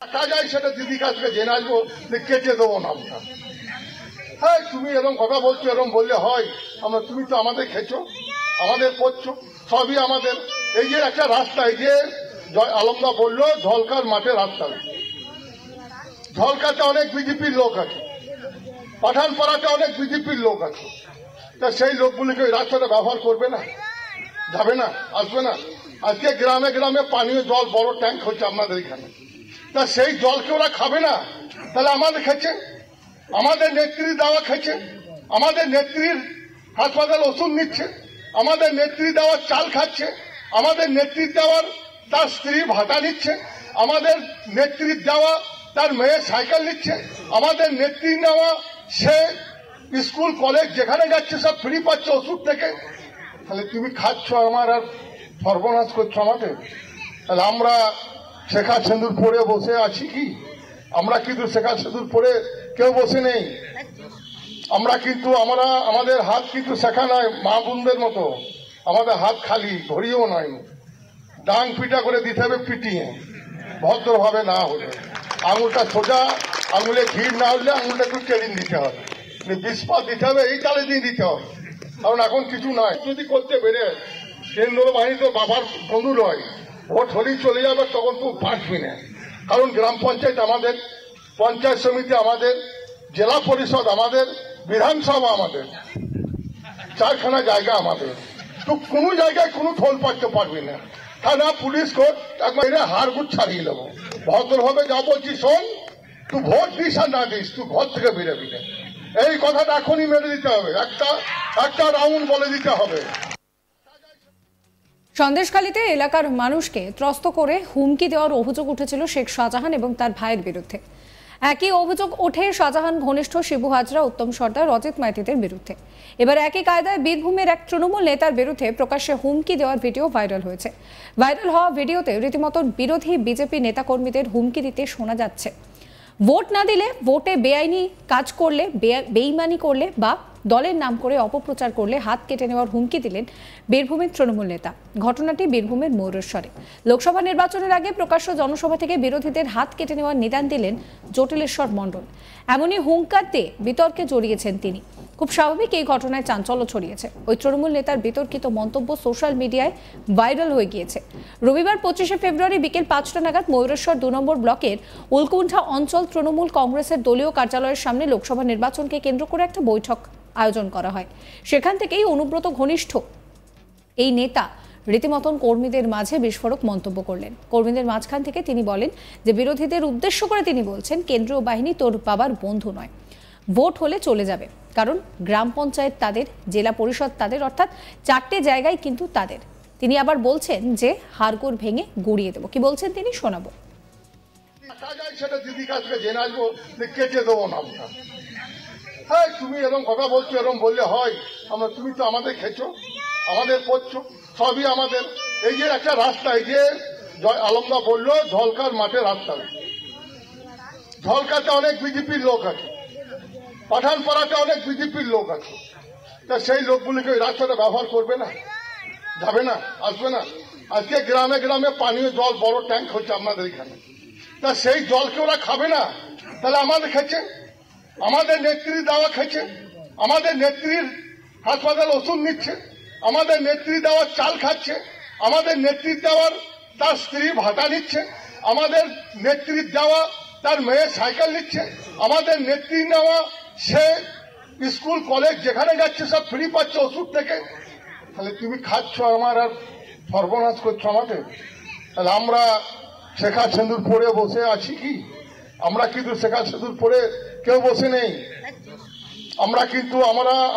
টাকা যায় সেটা দিদির কাছ থেকে জেনে আসবো, কেটে দেবো নামটা। হ্যাঁ, তুমি এরকম কথা বলছো, এরকম বললে হয়? তুমি তো আমাদের খেছো, আমাদের করছো, সবই আমাদের। এই যে একটা রাস্তা, এই যে আলমদা বললো ঝলকার মাঠে রাস্তা, ঝলকাতে অনেক বিজেপির লোক আছে, পাঠানপাড়াতে অনেক বিজেপির লোক আছে। তা সেই লোকগুলিকে ওই রাস্তাটা ব্যবহার করবে না? যাবে না? আসবে না? আজকে গ্রামে গ্রামে পানীয় জল বড় ট্যাঙ্ক হচ্ছে আপনাদের এখানে, তা সেই জলকে ওরা খাবে না? তাহলে আমাদের খেছে, আমাদের নেত্রীর দেওয়া খেছে, আমাদের নেত্রীর হাসপাতাল ওষুধ নিচ্ছে, আমাদের নেত্রী দেওয়ার চাল খাচ্ছে, আমাদের নেত্রীর দেওয়ার তার স্ত্রী ভাতা নিচ্ছে, আমাদের নেত্রীর দেওয়া তার মেয়ে সাইকেল নিচ্ছে, আমাদের নেত্রী নেওয়া সে স্কুল কলেজ যেখানে যাচ্ছে সব ফ্রি পাচ্ছে ওষুধ থেকে। তাহলে তুমি খাচ্ছ আমার আর সর্বনাশ করছো আমাদের। তাহলে আমরা শেখা সিঁদুর পরে বসে আছি কি? আমরা কিন্তু শেখা সিঁদুর পরে কেউ বসে নেই। আমরা কিন্তু আমাদের হাত কিন্তু শেখা নয় মা বোনদের মতো, আমাদের হাত খালি, ঘড়িও নয়। ডাং পিটা করে দিতে হবে, পিটিয়ে ভদ্রভাবে না হলে। আঙুলটা সোজা, আঙুলে ভিড় না হলে আঙুলটা একটু টেলিন দিতে হবে, বিষপাত দিতে হবে, এই তালে দিয়ে দিতে হবে। কারণ এখন কিছু নয়, যদি করতে পেরে কেন্দ্র বাহিনী তো বাবার বন্ধু নয়, ভোট হলেই চলে যাবে, তখন তো বাঁচবি না। কারণ গ্রাম পঞ্চায়েত আমাদের, পঞ্চায়েত সমিতি আমাদের, জেলা পরিষদ আমাদের, বিধানসভা আমাদের, চারখানা জায়গা আমাদের। তো কোনো জায়গায় কোনো ঠোল পাচ্ছে পারবি না। থানা পুলিশ কোর্ট একবার হাড়গুড় ছাড়িয়ে নেবো। ভদ্রভাবে যা বলছি শোন, তুই ভোট দিস আর না দিস, তুই ঘর থেকে বেরোবি না। এই কথাটা এখনই মেরে দিতে হবে, একটা রাউন্ড বলে দিতে হবে। সন্দেশখালীতে এলাকার মানুষকে ত্রস্ত করে হুমকি দেওয়ার অভিযোগ উঠেছিল শেখ শাহজাহান এবং তার ভাইয়ের বিরুদ্ধে। একই অভিযোগ ওঠে শাহজাহান ঘনিষ্ঠ শিবু হাজরা, উত্তম সর্দার, রজিত মাইতিদের বিরুদ্ধে। এবার একই কায়দায় বীরভূমের এক তৃণমূল নেতার বিরুদ্ধে প্রকাশ্যে হুমকি দেওয়ার ভিডিও ভাইরাল হয়েছে। ভাইরাল হওয়া ভিডিওতে রীতিমতো বিরোধী বিজেপি নেতাকর্মীদের হুমকি দিতে শোনা যাচ্ছে। ভোট না দিলে, ভোটে বেআইনি কাজ করলে, বেইমানি করলে বা দলের নাম করে অপপ্রচার করলে হাত কেটে নেওয়ার হুমকি দিলেন বীরভূমের তৃণমূল নেতা। ঘটনাটি বীরভূমের ময়ূরেশ্বরে। লোকসভা নির্বাচনের আগে প্রকাশ্য জনসভা থেকে বিরোধীদের হাত কেটে নেওয়ার নিদান দিলেন জটিলেশ্বর মণ্ডল। এমনই হুঙ্কার দিয়ে বিতর্কে জড়িয়েছেন তিনি। খুব স্বাভাবিক এই ঘটনায় চাঞ্চল্য ছড়িয়েছে। ওই তৃণমূল নেতার বিতর্কিত মন্তব্য সোশ্যাল মিডিয়ায় ভাইরাল হয়ে গিয়েছে। রবিবার 25শে ফেব্রুয়ারি বিকেল 5টা নাগাদ ময়ূরেশ্বর 2 নম্বর ব্লকের উলকুণ্ঠা অঞ্চল তৃণমূল কংগ্রেসের দলীয় কার্যালয়ের সামনে লোকসভা নির্বাচনকে কেন্দ্র করে একটা বৈঠক আয়োজন করা হয়। সেখান থেকেই অনুব্রত ঘনিষ্ঠ এই নেতা রীতিমতন কর্মীদের মাঝে বিস্ফোরক মন্তব্য করলেন। কর্মীদের মাঝখান থেকে তিনি বলেন যে বিরোধীদের উদ্দেশ্য করে তিনি বলছেন, কেন্দ্রীয় বাহিনী তোর বাবার বন্ধু নয়, ভোট হলে চলে যাবে। কারণ গ্রাম পঞ্চায়েত তাদের, জেলা পরিষদ তাদের, অর্থাৎ 4টে জায়গায় কিন্তু তাদের। তিনি আবার বলছেন যে হাড়গোড় ভেঙে গুড়িয়ে দেবো। কি বলছেন তিনি শোনাবো। সেটা দিদির কাছ থেকে জেনে আসবো, কেটে দেবো নামটা। হ্যাঁ, তুমি এরকম কথা বলছো, এরকম বললে হয়? তুমি তো আমাদের খেছো, আমাদের করছো, সবই আমাদের। এই যে একটা রাস্তা, এই যে আলমদা বললো ঝলকার মাঠে রাস্তা, ঝলকাতে অনেক বিজেপির লোক আছে, পাঠানপাড়াতে অনেক বিজেপির লোক আছে। তা সেই লোকগুলিকে ওই রাস্তাটা ব্যবহার করবে না? যাবে না? আসবে না? আজকে গ্রামে গ্রামে পানীয় জল বড় ট্যাঙ্ক হচ্ছে আপনাদের এখানে, তা সেই জলকে ওরা খাবে না? তাহলে আমাদের খেছে, আমাদের নেত্রীর দেওয়া খেছে, আমাদের নেত্রীর হাসপাতাল ওষুধ নিচ্ছে, আমাদের নেত্রী দেওয়ার চাল খাচ্ছে, আমাদের নেত্রীর দেওয়ার তার স্ত্রী ভাতা নিচ্ছে, আমাদের নেত্রীর দেওয়া তার মেয়ে সাইকেল নিচ্ছে, আমাদের নেত্রী নেওয়া সে স্কুল কলেজ যেখানে যাচ্ছে সব ফ্রি পাচ্ছে ওষুধ থেকে। তাহলে তুমি খাচ্ছ আমার আর সর্বনাশ করছো আমাদের। তাহলে আমরা শেখা সিঁদুর পরে বসে আছি কি? আমরা কিন্তু শেখা সিঁদুর পরে কেউ বসে নেই। আমরা কিন্তু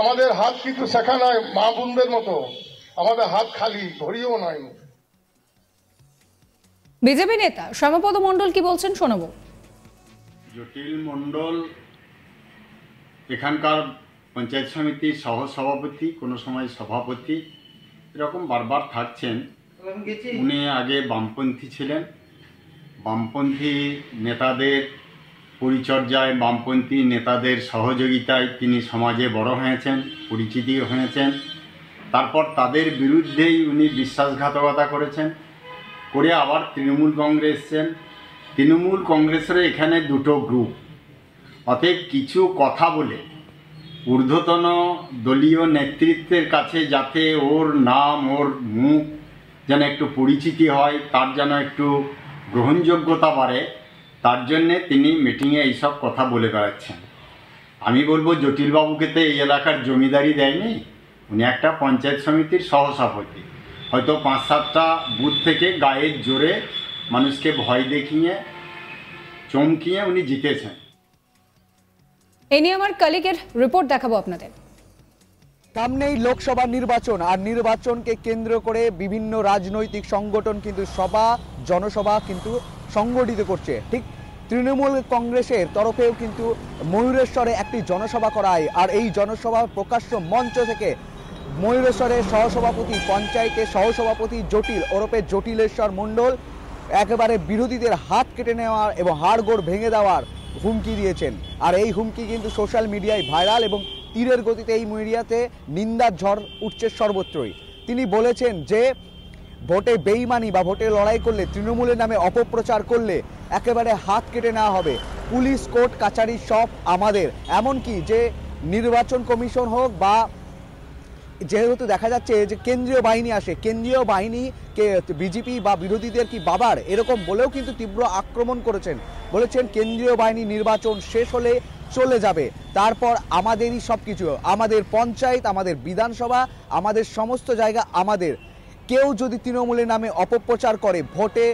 আমাদের হাত কিন্তু শেখা নয় মা বোনদের মতো, আমাদের হাত খালি, ঘড়িও নয়। বিজেপি নেতা শ্যামাপদ মণ্ডল কি বলছেন শোনাবো। জটিল মণ্ডল এখানকার পঞ্চায়েত সমিতির সহসভাপতি, কোনো সময় সভাপতি, এরকম বারবার থাকছেন। উনি আগে বামপন্থী ছিলেন, বামপন্থী নেতাদের পরিচর্যায়, বামপন্থী নেতাদের সহযোগিতায় তিনি সমাজে বড় হয়েছেন, পরিচিতি হয়েছেন। তারপর তাদের বিরুদ্ধেই উনি বিশ্বাসঘাতকতা করেছেন, করে আবার তৃণমূল কংগ্রেস এসছেন। তৃণমূল কংগ্রেসের এখানে দুটো গ্রুপ, অতএব কিছু কথা বলে ঊর্ধ্বতন দলীয় নেতৃত্বের কাছে যাতে ওর নাম, ওর মুখ যেন একটু পরিচিতি হয়, তার যেন একটু গ্রহণযোগ্যতা বাড়ে, তার জন্যে তিনি মিটিংয়ে এইসব কথা বলে বেড়াচ্ছেন। আমি বলবো জটিলবাবুকে তো এই এলাকার জমিদারি দেয়নি, উনি একটা পঞ্চায়েত সমিতির সহসভাপতি, হয়তো 5-7টা বুথ থেকে গায়ের জোরে মানুষকে ভয় দেখিয়ে চমকিয়ে উনি জিতেছেন। এই নিয়ে আমার কলিগের রিপোর্ট দেখাবো আপনাদের। সামনেই লোকসভা নির্বাচন, আর নির্বাচনকে কেন্দ্র করে বিভিন্ন রাজনৈতিক সংগঠন কিন্তু জনসভা কিন্তু সংগঠিত করছে। ঠিক তৃণমূল কংগ্রেসের তরফেও কিন্তু ময়ূরেশ্বরে একটি জনসভা করা হয়, আর এই জনসভা প্রকাশ্য মঞ্চ থেকে ময়ূরেশ্বরের সহসভাপতি, পঞ্চায়েতের সহসভাপতি জটিল ওরফে জটিলেশ্বর মণ্ডল একেবারে বিরোধীদের হাত কেটে নেওয়ার এবং হাড়গোড় ভেঙে দেওয়ার হুমকি দিয়েছেন। আর এই হুমকি কিন্তু সোশ্যাল মিডিয়ায় ভাইরাল এবং তীরের গতিতে এই মিডিয়াতে নিন্দার ঝড় উঠছে সর্বত্রই। তিনি বলেছেন যে ভোটে বেইমানি বা ভোটে লড়াই করলে, তৃণমূলের নামে অপপ্রচার করলে একেবারে হাত কেটে নেওয়া হবে। পুলিশ, কোর্ট কাছারি সব আমাদের। এমনকি যে নির্বাচন কমিশন হোক বা যেহেতু দেখা যাচ্ছে যে কেন্দ্রীয় বাহিনী আসে, কেন্দ্রীয় বাহিনীকে বিজেপি বা বিরোধীদের কি বাবার, এরকম বলেও কিন্তু তীব্র আক্রমণ করেছেন। বলেছেন কেন্দ্রীয় বাহিনী নির্বাচন শেষ হলে চলে যাবে, তারপর আমাদেরই সব কিছু, আমাদের পঞ্চায়েত, আমাদের বিধানসভা, আমাদের সমস্ত জায়গা আমাদের। কেউ যদি তৃণমূলের নামে অপপ্রচার করে, ভোটে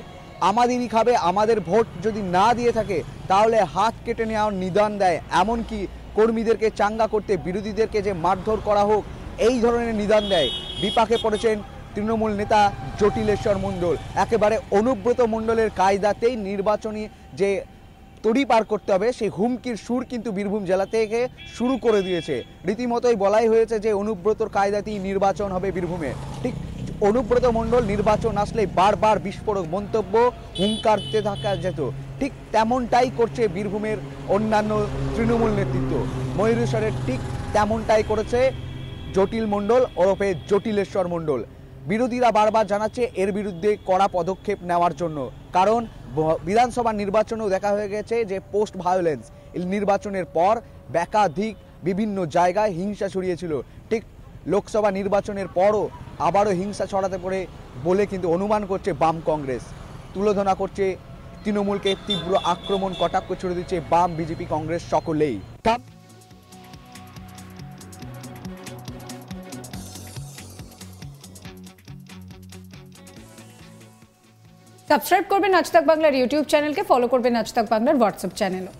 আমাদেরই খাবে, আমাদের ভোট যদি না দিয়ে থাকে তাহলে হাত কেটে নেওয়ার নিদান দেয়। এমনকি কর্মীদেরকে চাঙ্গা করতে বিরোধীদেরকে যে মারধর করা হোক, এই ধরনের নিদান দেয়। বিপাকে পড়েছেন তৃণমূল নেতা জটিলেশ্বর মণ্ডল। একেবারে অনুব্রত মণ্ডলের কায়দাতেই নির্বাচনী যে তড়ি পার করতে হবে, সেই হুমকির সুর কিন্তু বীরভূম জেলা থেকে শুরু করে দিয়েছে। রীতিমতোই বলাই হয়েছে যে অনুব্রতর কায়দাতেই নির্বাচন হবে বীরভূমে। ঠিক অনুব্রত মণ্ডল নির্বাচন আসলে বারবার বিস্ফোরক মন্তব্য, হুঙ্কারতে থাকা যেত, ঠিক তেমনটাই করছে বীরভূমের অন্যান্য তৃণমূল নেতৃত্ব। ময়ূরেশ্বরের ঠিক তেমনটাই করেছে জটিল মণ্ডল ওরফে জটিলেশ্বর মণ্ডল। বিরোধীরা বারবার জানাচ্ছে এর বিরুদ্ধে কড়া পদক্ষেপ নেওয়ার জন্য, কারণ বিধানসভা নির্বাচনেও দেখা হয়ে গেছে যে পোস্ট ভায়োলেন্স নির্বাচনের পর একাধিক বিভিন্ন জায়গায় হিংসা ছড়িয়েছিল। ঠিক লোকসভা নির্বাচনের পরও আবারও হিংসা ছড়াতে পারে বলে কিন্তু অনুমান করছে বাম কংগ্রেস। তুলোধনা করছে তৃণমূলকে, তীব্র আক্রমণ কটাক্ষ ছড়ে দিচ্ছে বাম, বিজেপি, কংগ্রেস সকলেই। সাবস্ক্রাইব করবেন আজ তাক বাংলার ইউটিউব চ্যানেলকে, ফলো করবেন আজ তাক বাংলার হোয়াটসঅ্যাপ চ্যানেলও।